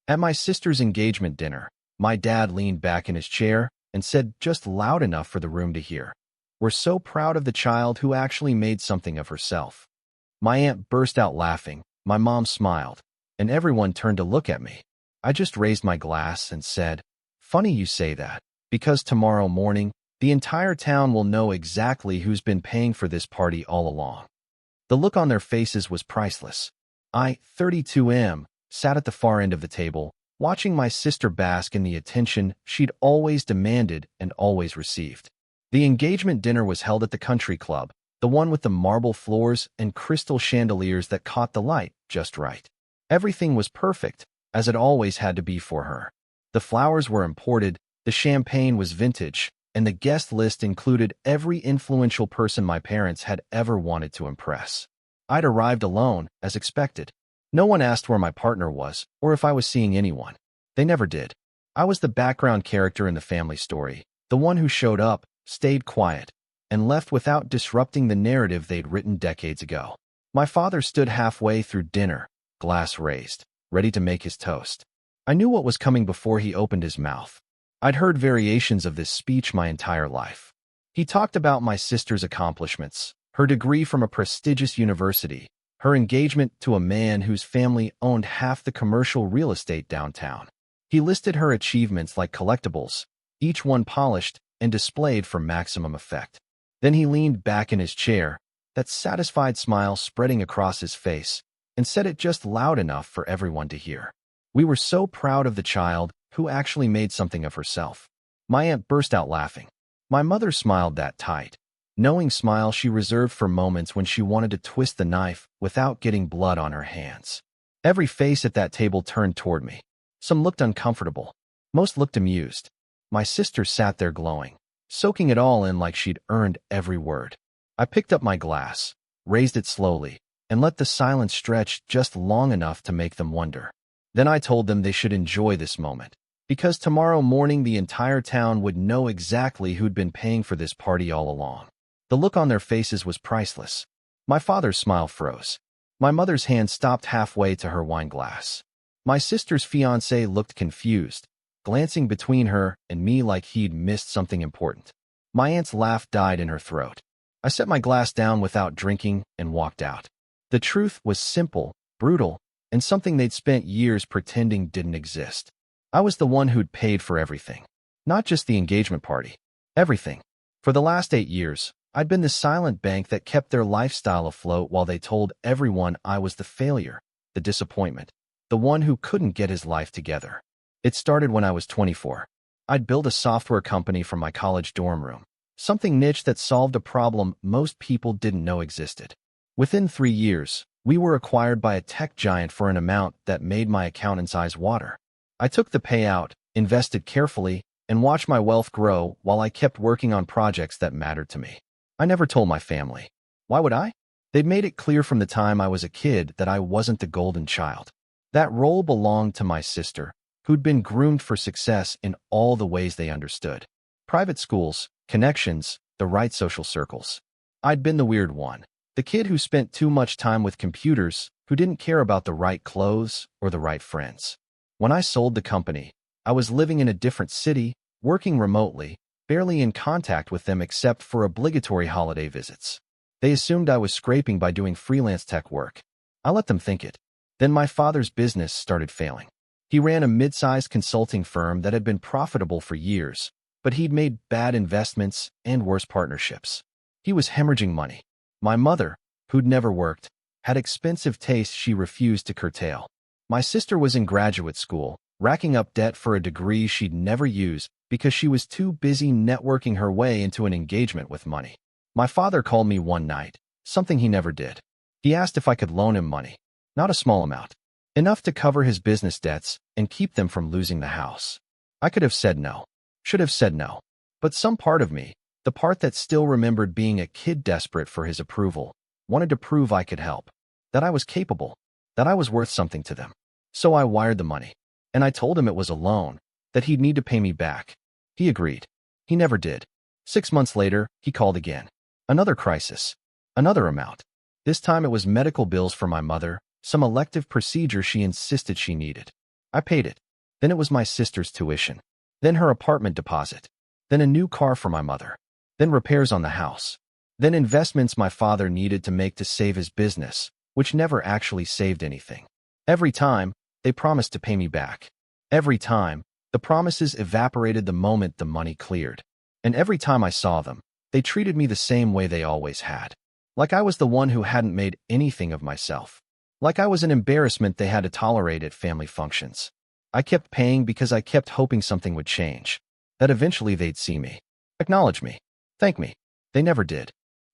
At my sister's engagement dinner, my dad leaned back in his chair and said just loud enough for the room to hear, "We're so proud of the child who actually made something of herself." My aunt burst out laughing, my mom smiled, and everyone turned to look at me. I just raised my glass and said, "Funny you say that, because tomorrow morning, the entire town will know exactly who's been paying for this party all along." The look on their faces was priceless. I, 32M, sat at the far end of the table, watching my sister bask in the attention she'd always demanded and always received. The engagement dinner was held at the country club, the one with the marble floors and crystal chandeliers that caught the light just right. Everything was perfect, as it always had to be for her. The flowers were imported, the champagne was vintage, and the guest list included every influential person my parents had ever wanted to impress. I'd arrived alone, as expected. No one asked where my partner was or if I was seeing anyone. They never did. I was the background character in the family story, the one who showed up, stayed quiet, and left without disrupting the narrative they'd written decades ago. My father stood halfway through dinner, glass raised, ready to make his toast. I knew what was coming before he opened his mouth. I'd heard variations of this speech my entire life. He talked about my sister's accomplishments, her degree from a prestigious university, her engagement to a man whose family owned half the commercial real estate downtown. He listed her achievements like collectibles, each one polished and displayed for maximum effect. Then he leaned back in his chair, that satisfied smile spreading across his face, and said it just loud enough for everyone to hear. "We were so proud of the child who actually made something of herself." My aunt burst out laughing. My mother smiled that tight, knowing smile she reserved for moments when she wanted to twist the knife without getting blood on her hands. Every face at that table turned toward me. Some looked uncomfortable. Most looked amused. My sister sat there glowing, soaking it all in like she'd earned every word. I picked up my glass, raised it slowly, and let the silence stretch just long enough to make them wonder. Then I told them they should enjoy this moment, because tomorrow morning the entire town would know exactly who'd been paying for this party all along. The look on their faces was priceless. My father's smile froze. My mother's hand stopped halfway to her wine glass. My sister's fiancé looked confused, glancing between her and me like he'd missed something important. My aunt's laugh died in her throat. I set my glass down without drinking and walked out. The truth was simple, brutal, and something they'd spent years pretending didn't exist. I was the one who'd paid for everything. Not just the engagement party. Everything. For the last 8 years, I'd been the silent bank that kept their lifestyle afloat while they told everyone I was the failure, the disappointment, the one who couldn't get his life together. It started when I was 24. I'd built a software company from my college dorm room, something niche that solved a problem most people didn't know existed. Within 3 years, we were acquired by a tech giant for an amount that made my accountant's eyes water. I took the payout, invested carefully, and watched my wealth grow while I kept working on projects that mattered to me. I never told my family. Why would I? They'd made it clear from the time I was a kid that I wasn't the golden child. That role belonged to my sister, who'd been groomed for success in all the ways they understood. Private schools, connections, the right social circles. I'd been the weird one, the kid who spent too much time with computers, who didn't care about the right clothes or the right friends. When I sold the company, I was living in a different city, working remotely, barely in contact with them except for obligatory holiday visits. They assumed I was scraping by doing freelance tech work. I let them think it. Then my father's business started failing. He ran a mid-sized consulting firm that had been profitable for years, but he'd made bad investments and worse partnerships. He was hemorrhaging money. My mother, who'd never worked, had expensive tastes she refused to curtail. My sister was in graduate school, racking up debt for a degree she'd never use because she was too busy networking her way into an engagement with money. My father called me one night, something he never did. He asked if I could loan him money. Not a small amount. Enough to cover his business debts and keep them from losing the house. I could have said no. Should have said no. But some part of me, the part that still remembered being a kid desperate for his approval, wanted to prove I could help. That I was capable. That I was worth something to them. So I wired the money. And I told him it was a loan, that he'd need to pay me back. He agreed. He never did. 6 months later, he called again. Another crisis. Another amount. This time it was medical bills for my mother, some elective procedure she insisted she needed. I paid it. Then it was my sister's tuition. Then her apartment deposit. Then a new car for my mother. Then repairs on the house. Then investments my father needed to make to save his business, which never actually saved anything. Every time, they promised to pay me back. Every time, the promises evaporated the moment the money cleared. And every time I saw them, they treated me the same way they always had. Like I was the one who hadn't made anything of myself. Like I was an embarrassment they had to tolerate at family functions. I kept paying because I kept hoping something would change. That eventually they'd see me, acknowledge me, thank me. They never did.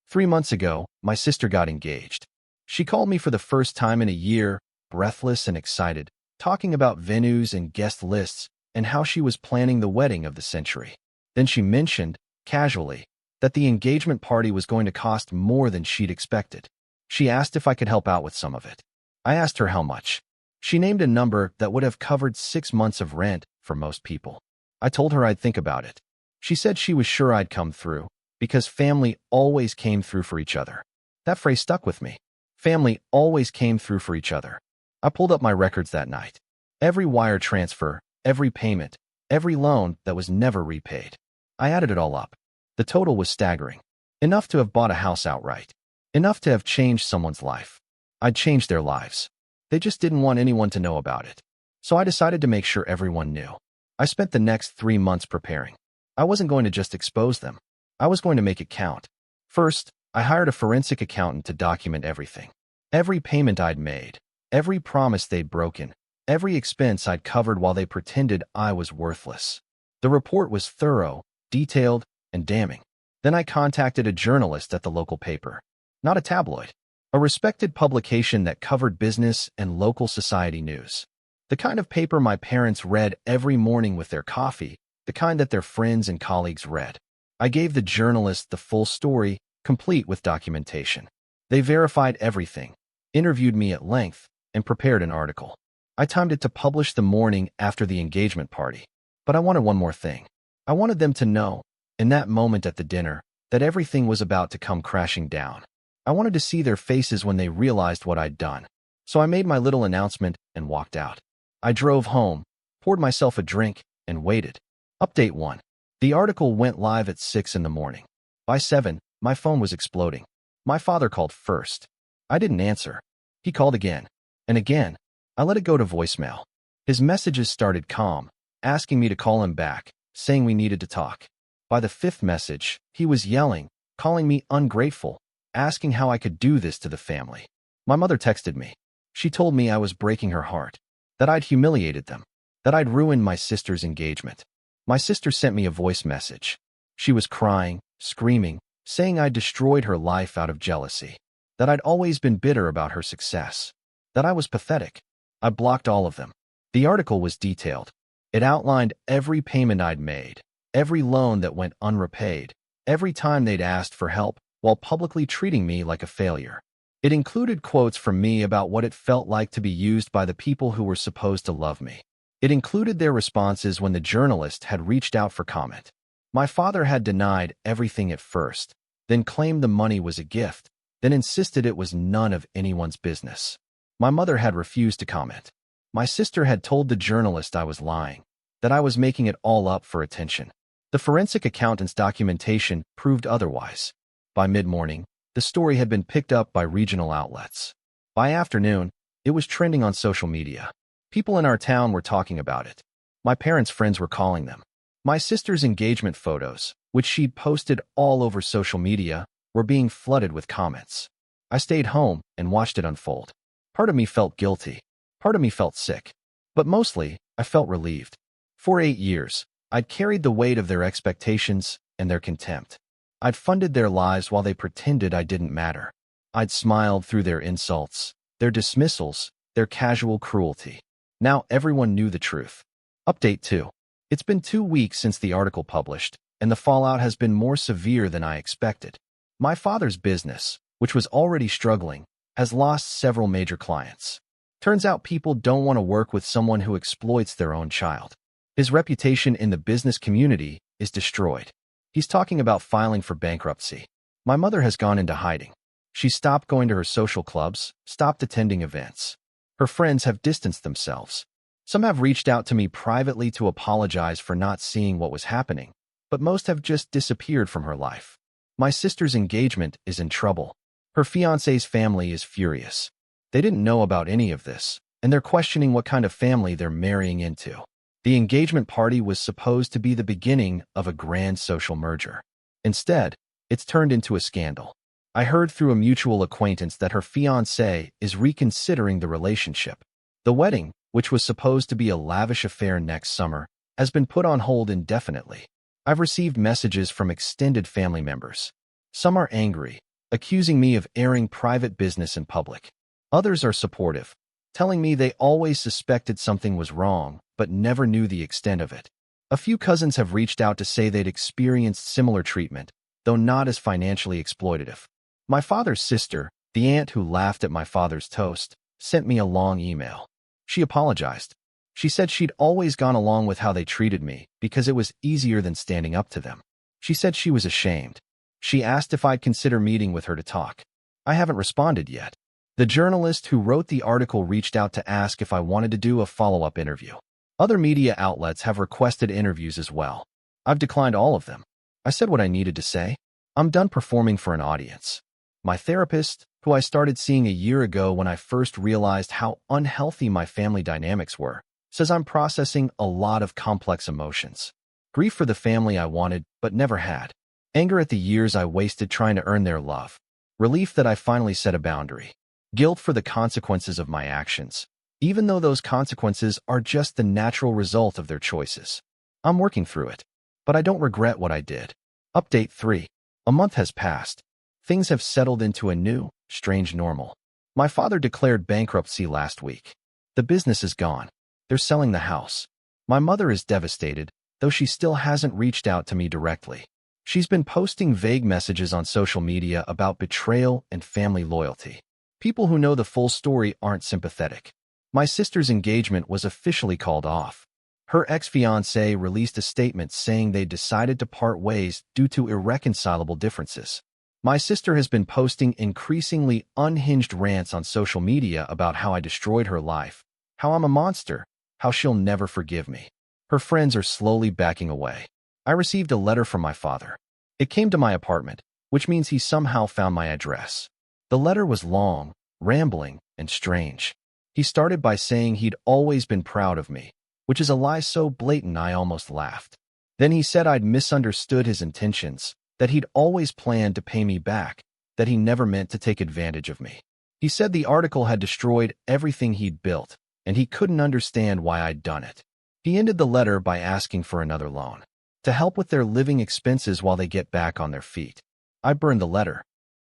3 months ago, my sister got engaged. She called me for the first time in a year, breathless and excited, talking about venues and guest lists and how she was planning the wedding of the century. Then she mentioned, casually, that the engagement party was going to cost more than she'd expected. She asked if I could help out with some of it. I asked her how much. She named a number that would have covered 6 months of rent for most people. I told her I'd think about it. She said she was sure I'd come through, because family always came through for each other. That phrase stuck with me. Family always came through for each other. I pulled up my records that night. Every wire transfer, every payment, every loan that was never repaid. I added it all up. The total was staggering. Enough to have bought a house outright. Enough to have changed someone's life. I'd changed their lives. They just didn't want anyone to know about it. So I decided to make sure everyone knew. I spent the next 3 months preparing. I wasn't going to just expose them. I was going to make it count. First, I hired a forensic accountant to document everything. Every payment I'd made, every promise they'd broken, every expense I'd covered while they pretended I was worthless. The report was thorough, detailed, and damning. Then I contacted a journalist at the local paper. Not a tabloid. A respected publication that covered business and local society news. The kind of paper my parents read every morning with their coffee, the kind that their friends and colleagues read. I gave the journalist the full story, complete with documentation. They verified everything, interviewed me at length, and prepared an article. I timed it to publish the morning after the engagement party. But I wanted one more thing. I wanted them to know, in that moment at the dinner, that everything was about to come crashing down. I wanted to see their faces when they realized what I'd done. So I made my little announcement and walked out. I drove home, poured myself a drink, and waited. Update 1. The article went live at 6 in the morning. By 7, my phone was exploding. My father called first. I didn't answer. He called again. And again. I let it go to voicemail. His messages started calm, asking me to call him back, saying we needed to talk. By the 5th message, he was yelling, calling me ungrateful, asking how I could do this to the family. My mother texted me. She told me I was breaking her heart, that I'd humiliated them, that I'd ruined my sister's engagement. My sister sent me a voice message. She was crying, screaming, saying I'd destroyed her life out of jealousy, that I'd always been bitter about her success, that I was pathetic. I blocked all of them. The article was detailed. It outlined every payment I'd made, every loan that went unrepaid, every time they'd asked for help, while publicly treating me like a failure. It included quotes from me about what it felt like to be used by the people who were supposed to love me. It included their responses when the journalist had reached out for comment. My father had denied everything at first, then claimed the money was a gift, then insisted it was none of anyone's business. My mother had refused to comment. My sister had told the journalist I was lying, that I was making it all up for attention. The forensic accountant's documentation proved otherwise. By mid-morning, the story had been picked up by regional outlets. By afternoon, it was trending on social media. People in our town were talking about it. My parents' friends were calling them. My sister's engagement photos, which she'd posted all over social media, were being flooded with comments. I stayed home and watched it unfold. Part of me felt guilty. Part of me felt sick. But mostly, I felt relieved. For 8 years, I'd carried the weight of their expectations and their contempt. I'd funded their lives while they pretended I didn't matter. I'd smiled through their insults, their dismissals, their casual cruelty. Now everyone knew the truth. Update 2. It's been 2 weeks since the article published, and the fallout has been more severe than I expected. My father's business, which was already struggling, has lost several major clients. Turns out people don't want to work with someone who exploits their own child. His reputation in the business community is destroyed. He's talking about filing for bankruptcy. My mother has gone into hiding. She's stopped going to her social clubs, stopped attending events. Her friends have distanced themselves. Some have reached out to me privately to apologize for not seeing what was happening, but most have just disappeared from her life. My sister's engagement is in trouble. Her fiancé's family is furious. They didn't know about any of this, and they're questioning what kind of family they're marrying into. The engagement party was supposed to be the beginning of a grand social merger. Instead, it's turned into a scandal. I heard through a mutual acquaintance that her fiancé is reconsidering the relationship. The wedding, which was supposed to be a lavish affair next summer, has been put on hold indefinitely. I've received messages from extended family members. Some are angry, accusing me of airing private business in public. Others are supportive, telling me they always suspected something was wrong, but never knew the extent of it. A few cousins have reached out to say they'd experienced similar treatment, though not as financially exploitative. My father's sister, the aunt who laughed at my father's toast, sent me a long email. She apologized. She said she'd always gone along with how they treated me because it was easier than standing up to them. She said she was ashamed. She asked if I'd consider meeting with her to talk. I haven't responded yet. The journalist who wrote the article reached out to ask if I wanted to do a follow-up interview. Other media outlets have requested interviews as well. I've declined all of them. I said what I needed to say. I'm done performing for an audience. My therapist, who I started seeing a year ago when I first realized how unhealthy my family dynamics were, says I'm processing a lot of complex emotions. Grief for the family I wanted but never had. Anger at the years I wasted trying to earn their love. Relief that I finally set a boundary. Guilt for the consequences of my actions, even though those consequences are just the natural result of their choices. I'm working through it, but I don't regret what I did. Update 3. A month has passed. Things have settled into a new, strange normal. My father declared bankruptcy last week. The business is gone. They're selling the house. My mother is devastated, though she still hasn't reached out to me directly. She's been posting vague messages on social media about betrayal and family loyalty. People who know the full story aren't sympathetic. My sister's engagement was officially called off. Her ex-fiancé released a statement saying they decided to part ways due to irreconcilable differences. My sister has been posting increasingly unhinged rants on social media about how I destroyed her life, how I'm a monster, how she'll never forgive me. Her friends are slowly backing away. I received a letter from my father. It came to my apartment, which means he somehow found my address. The letter was long, rambling, and strange. He started by saying he'd always been proud of me, which is a lie so blatant I almost laughed. Then he said I'd misunderstood his intentions, that he'd always planned to pay me back, that he never meant to take advantage of me. He said the article had destroyed everything he'd built, and he couldn't understand why I'd done it. He ended the letter by asking for another loan, to help with their living expenses while they get back on their feet. I burned the letter.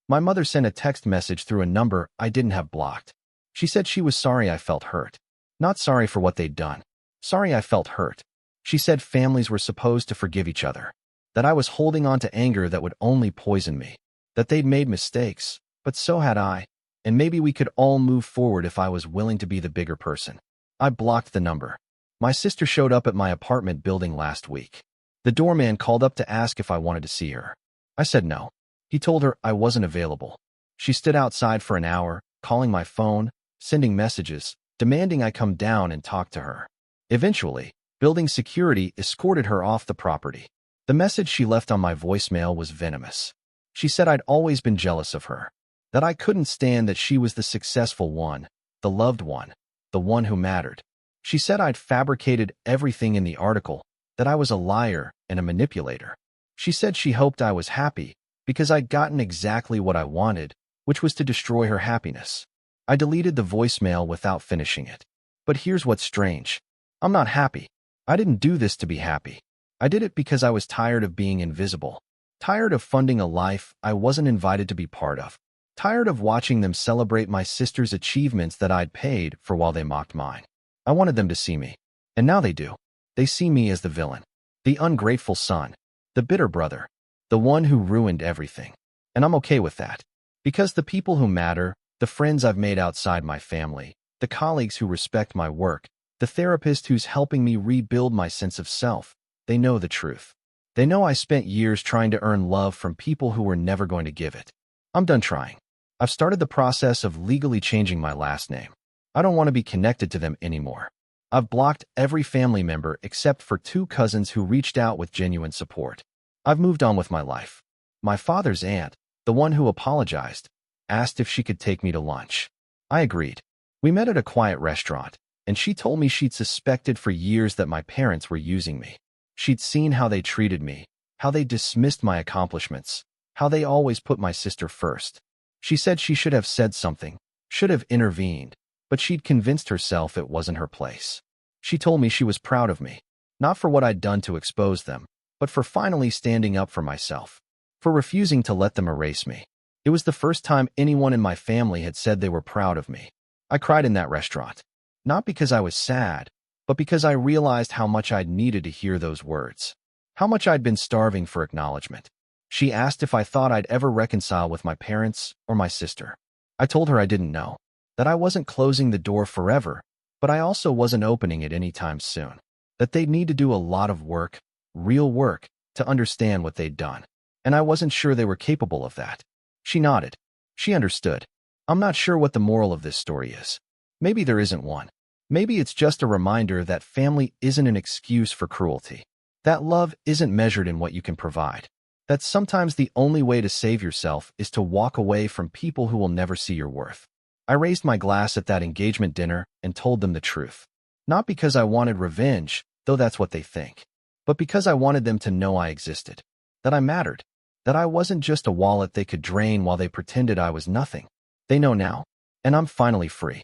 My mother sent a text message through a number I didn't have blocked. She said she was sorry I felt hurt. Not sorry for what they'd done. Sorry I felt hurt. She said families were supposed to forgive each other. That I was holding on to anger that would only poison me. That they'd made mistakes, but so had I. And maybe we could all move forward if I was willing to be the bigger person. I blocked the number. My sister showed up at my apartment building last week. The doorman called up to ask if I wanted to see her. I said no. He told her I wasn't available. She stood outside for an hour, calling my phone, sending messages, demanding I come down and talk to her. Eventually, building security escorted her off the property. The message she left on my voicemail was venomous. She said I'd always been jealous of her, that I couldn't stand that she was the successful one, the loved one, the one who mattered. She said I'd fabricated everything in the article, that I was a liar and a manipulator. She said she hoped I was happy because I'd gotten exactly what I wanted, which was to destroy her happiness. I deleted the voicemail without finishing it. But here's what's strange. I'm not happy. I didn't do this to be happy. I did it because I was tired of being invisible. Tired of funding a life I wasn't invited to be part of. Tired of watching them celebrate my sister's achievements that I'd paid for while they mocked mine. I wanted them to see me. And now they do. They see me as the villain. The ungrateful son. The bitter brother. The one who ruined everything. And I'm okay with that. Because the people who matter, the friends I've made outside my family, the colleagues who respect my work, the therapist who's helping me rebuild my sense of self, they know the truth. They know I spent years trying to earn love from people who were never going to give it. I'm done trying. I've started the process of legally changing my last name. I don't want to be connected to them anymore. I've blocked every family member except for 2 cousins who reached out with genuine support. I've moved on with my life. My father's aunt, the one who apologized, asked if she could take me to lunch. I agreed. We met at a quiet restaurant, and she told me she'd suspected for years that my parents were using me. She'd seen how they treated me, how they dismissed my accomplishments, how they always put my sister first. She said she should have said something, should have intervened, but she'd convinced herself it wasn't her place. She told me she was proud of me, not for what I'd done to expose them, but for finally standing up for myself, for refusing to let them erase me. It was the first time anyone in my family had said they were proud of me. I cried in that restaurant, not because I was sad, but because I realized how much I'd needed to hear those words, how much I'd been starving for acknowledgement. She asked if I thought I'd ever reconcile with my parents or my sister. I told her I didn't know, that I wasn't closing the door forever, but I also wasn't opening it anytime soon, that they'd need to do a lot of work, real work, to understand what they'd done, and I wasn't sure they were capable of that. She nodded. She understood. I'm not sure what the moral of this story is. Maybe there isn't one. Maybe it's just a reminder that family isn't an excuse for cruelty, that love isn't measured in what you can provide, that sometimes the only way to save yourself is to walk away from people who will never see your worth. I raised my glass at that engagement dinner and told them the truth. Not because I wanted revenge, though that's what they think, but because I wanted them to know I existed, that I mattered, that I wasn't just a wallet they could drain while they pretended I was nothing. They know now, and I'm finally free.